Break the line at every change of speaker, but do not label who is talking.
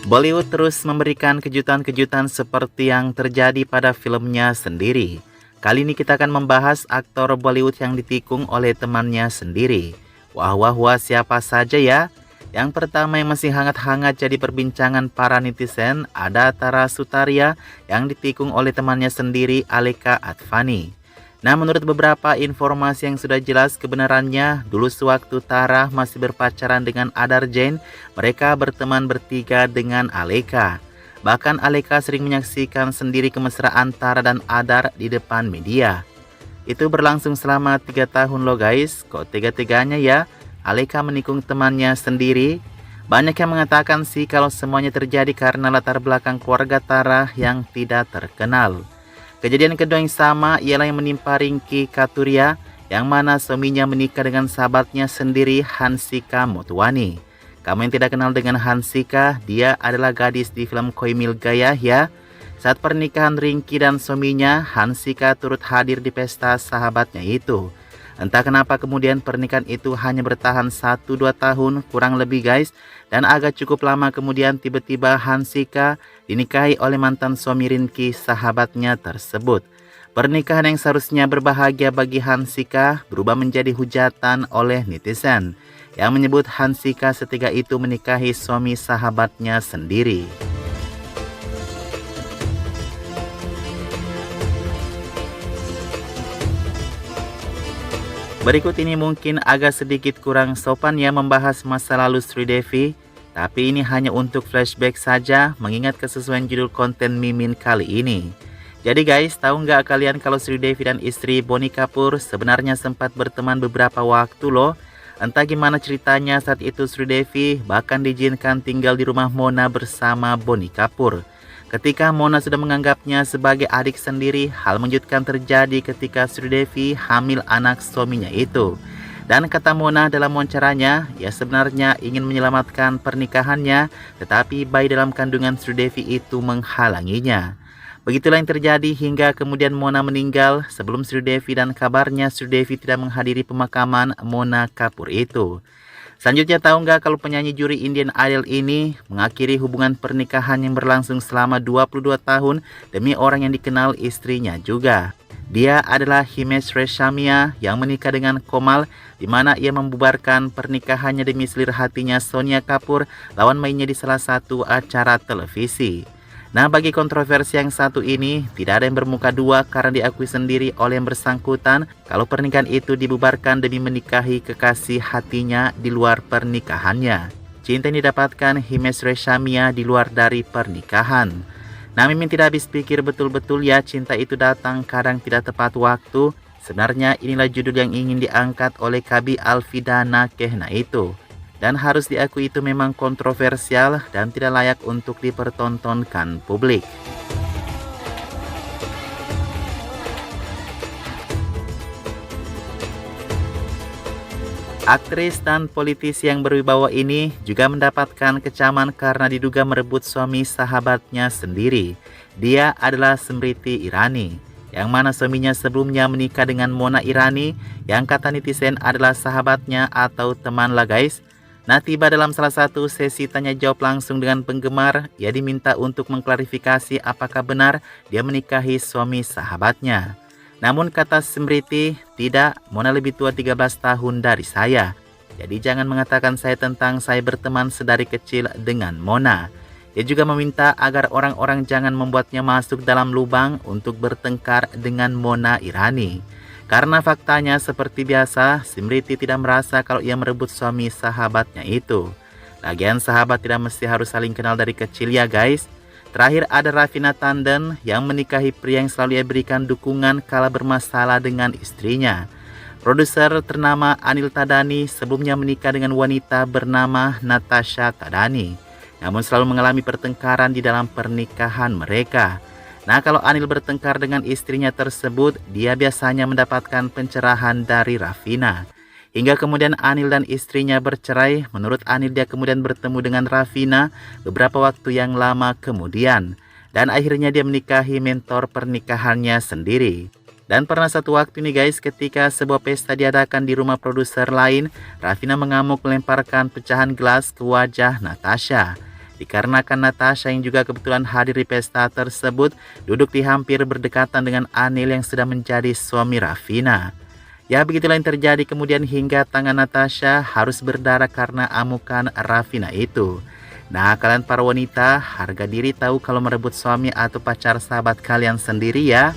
Bollywood terus memberikan kejutan-kejutan seperti yang terjadi pada filmnya sendiri. Kali ini kita akan membahas aktor Bollywood yang ditikung oleh temannya sendiri. Wah wah wah, siapa saja ya? Yang pertama yang masih hangat-hangat jadi perbincangan para netizen ada Tara Sutaria yang ditikung oleh temannya sendiri, Aleka Advani. Nah, menurut beberapa informasi yang sudah jelas kebenarannya, dulu sewaktu Tara masih berpacaran dengan Adar Jain, mereka berteman bertiga dengan Aleka. Bahkan Aleka sering menyaksikan sendiri kemesraan Tara dan Adar di depan media. Itu berlangsung selama 3 tahun loh guys. Kok tega-teganya ya Aleka menikung temannya sendiri? Banyak yang mengatakan sih kalau semuanya terjadi karena latar belakang keluarga Tara yang tidak terkenal. Kejadian kedua yang sama ialah yang menimpa Ringky Katuria, yang mana suaminya menikah dengan sahabatnya sendiri, Hansika Motwani. Kamu yang tidak kenal dengan Hansika, dia adalah gadis di film Koi Mil Gaya ya. Saat pernikahan Ringky dan suaminya, Hansika turut hadir di pesta sahabatnya itu. Entah kenapa kemudian pernikahan itu hanya bertahan 1-2 tahun kurang lebih guys. Dan agak cukup lama kemudian tiba-tiba Hansika dinikahi oleh mantan suami Ringky, sahabatnya tersebut. Pernikahan yang seharusnya berbahagia bagi Hansika berubah menjadi hujatan oleh netizen yang menyebut Hansika setelah itu menikahi suami sahabatnya sendiri. Berikut ini mungkin agak sedikit kurang sopan ya membahas masa lalu Sridevi, tapi ini hanya untuk flashback saja mengingat kesesuaian judul konten Mimin kali ini. Jadi guys, tahu nggak kalian kalau Sridevi dan istri Bonnie Kapoor sebenarnya sempat berteman beberapa waktu loh. Entah gimana ceritanya saat itu Sridevi bahkan diizinkan tinggal di rumah Mona bersama Bonnie Kapoor. Ketika Mona sudah menganggapnya sebagai adik sendiri, hal mengejutkan terjadi ketika Sridevi hamil anak suaminya itu. Dan kata Mona dalam wawancaranya, ia sebenarnya ingin menyelamatkan pernikahannya, tetapi bayi dalam kandungan Sridevi itu menghalanginya. Begitulah yang terjadi hingga kemudian Mona meninggal sebelum Sridevi, dan kabarnya Sridevi tidak menghadiri pemakaman Mona Kapoor itu. Selanjutnya tahu nggak kalau penyanyi juri Indian Idol ini mengakhiri hubungan pernikahan yang berlangsung selama 22 tahun demi orang yang dikenal istrinya juga. Dia adalah Himesh Reshamia yang menikah dengan Komal, di mana ia membubarkan pernikahannya demi selir hatinya Sonia Kapoor lawan mainnya di salah satu acara televisi. Nah, bagi kontroversi yang satu ini, tidak ada yang bermuka dua karena diakui sendiri oleh yang bersangkutan kalau pernikahan itu dibubarkan demi menikahi kekasih hatinya di luar pernikahannya. Cinta yang didapatkan Himesh Reshamia di luar dari pernikahan. Nah, Mimin tidak habis pikir betul-betul ya, cinta itu datang kadang tidak tepat waktu. Sebenarnya inilah judul yang ingin diangkat oleh Kabi Alvidana Kehna itu. Dan harus diakui itu memang kontroversial dan tidak layak untuk dipertontonkan publik. Aktris dan politisi yang berwibawa ini juga mendapatkan kecaman karena diduga merebut suami sahabatnya sendiri. Dia adalah Smriti Irani, yang mana suaminya sebelumnya menikah dengan Mona Irani, yang kata netizen adalah sahabatnya atau teman lah guys. Nah, tiba dalam salah satu sesi tanya jawab langsung dengan penggemar, ia diminta untuk mengklarifikasi apakah benar dia menikahi suami sahabatnya. Namun kata Smriti, tidak, Mona lebih tua 13 tahun dari saya. Jadi jangan mengatakan saya tentang saya berteman sedari kecil dengan Mona. Dia juga meminta agar orang-orang jangan membuatnya masuk dalam lubang untuk bertengkar dengan Mona Irani. Karena faktanya seperti biasa, Smriti tidak merasa kalau ia merebut suami sahabatnya itu. Lagian sahabat tidak mesti harus saling kenal dari kecil ya guys. Terakhir ada Raveena Tandon yang menikahi pria yang selalu ia berikan dukungan kala bermasalah dengan istrinya. Produser ternama Anil Tadani sebelumnya menikah dengan wanita bernama Natasha Tadani, namun selalu mengalami pertengkaran di dalam pernikahan mereka. Nah, kalau Anil bertengkar dengan istrinya tersebut, dia biasanya mendapatkan pencerahan dari Raveena. Hingga kemudian Anil dan istrinya bercerai. Menurut Anil, dia kemudian bertemu dengan Raveena beberapa waktu yang lama kemudian. Dan akhirnya dia menikahi mentor pernikahannya sendiri. Dan pernah satu waktu nih guys, ketika sebuah pesta diadakan di rumah produser lain, Raveena mengamuk melemparkan pecahan gelas ke wajah Natasha. Dikarenakan Natasha yang juga kebetulan hadir di pesta tersebut duduk di hampir berdekatan dengan Anil yang sudah menjadi suami Rafina. Ya begitulah yang terjadi kemudian hingga tangan Natasha harus berdarah karena amukan Rafina itu. Nah kalian para wanita harga diri tahu kalau merebut suami atau pacar sahabat kalian sendiri ya.